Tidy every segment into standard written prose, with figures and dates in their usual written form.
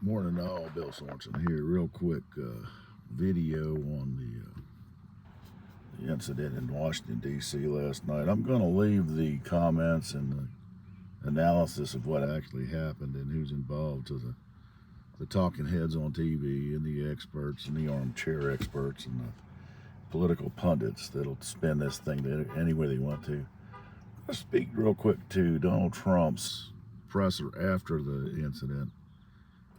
Morning all, Bill Sorensen here. Real quick video on the incident in Washington, D.C. last night. I'm going to leave the comments and the analysis of what actually happened and who's involved to the talking heads on TV and the experts and the armchair experts and the political pundits that'll spin this thing any way they want to. I'll speak real quick to Donald Trump's presser after the incident.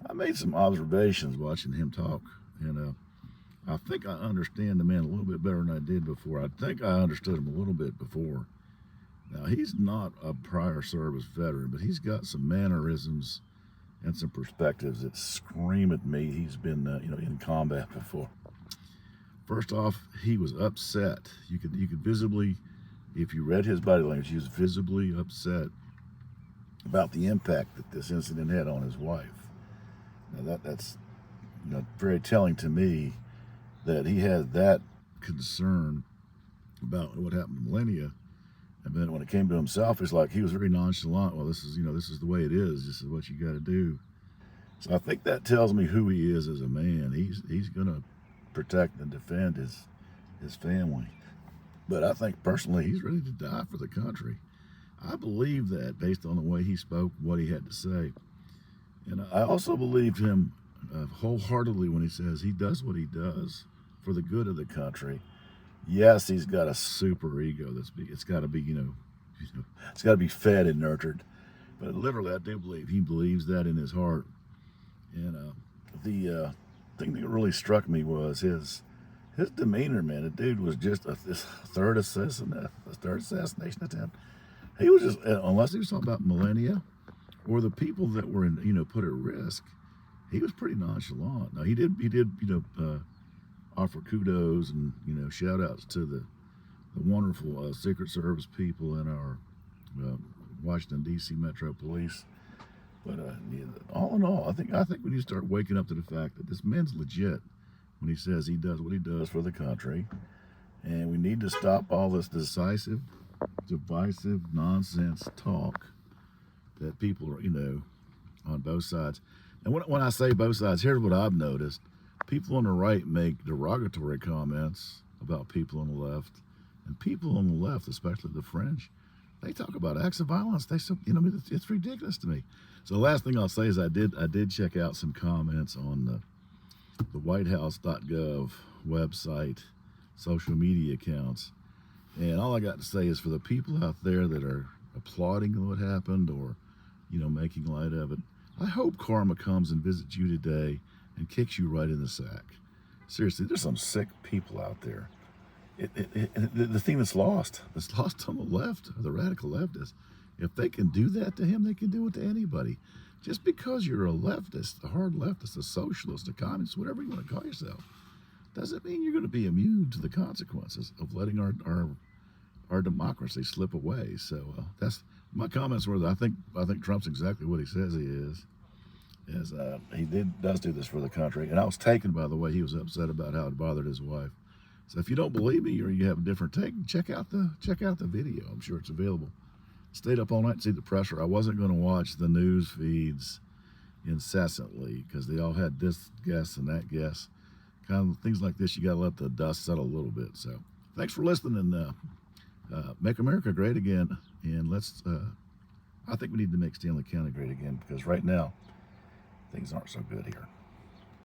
I made some observations watching him talk, and I think I understand the man a little bit better than I did before. I think I understood him a little bit before. Now, he's not a prior service veteran, but he's got some mannerisms and some perspectives that scream at me he's been in combat before. First off, he was upset. You could visibly, if you read his body language, he was visibly upset about the impact that this incident had on his wife. Now that's very telling to me that he had that concern about what happened to Melania, and then when it came to himself, it's like he was very nonchalant. Well, this is the way it is. This is what you got to do. So I think that tells me who he is as a man. He's going to protect and defend his family, but I think personally he's ready to die for the country. I believe that based on the way he spoke, what he had to say. And I also believe him wholeheartely when he says he does what he does for the good of the country. Yes, he's got a super ego. It's got to be, it's got to be fed and nurtured. But literally, I do believe he believes that in his heart. And the thing that really struck me was his demeanor, man. The dude was just this third assassination attempt. He was just, unless he was talking about Melania or the people that were put at risk, he was pretty nonchalant. Now he did offer kudos and shout outs to the wonderful Secret Service people in our Washington D.C. Metro Police. But all in all, I think we need to start waking up to the fact that this man's legit when he says he does what he does for the country, and we need to stop all this divisive nonsense talk that people are, on both sides. And when I say both sides, here's what I've noticed. People on the right make derogatory comments about people on the left, and people on the left, especially the French, they talk about acts of violence. It's ridiculous to me. So the last thing I'll say is I did check out some comments on the whitehouse.gov website, social media accounts. And all I got to say is for the people out there that are applauding what happened or, making light of it, I hope karma comes and visits you today and kicks you right in the sack. Seriously, there's some sick people out there. The thing that's lost on the left, the radical leftists, if they can do that to him, they can do it to anybody. Just because you're a leftist, a hard leftist, a socialist, a communist, whatever you want to call yourself, doesn't mean you're going to be immune to the consequences of letting our democracy slip away. So that's my comments were that I think Trump's exactly what he says he is. He does do this for the country. And I was taken by the way he was upset about how it bothered his wife. So if you don't believe me or you have a different take, check out the video. I'm sure it's available. Stayed up all night to see the presser. I wasn't going to watch the news feeds incessantly because they all had this guess and that guess. Kind of things like this, you got to let the dust settle a little bit. So thanks for listening, and make America great again. And I think we need to make Stanley County great again because right now things aren't so good here.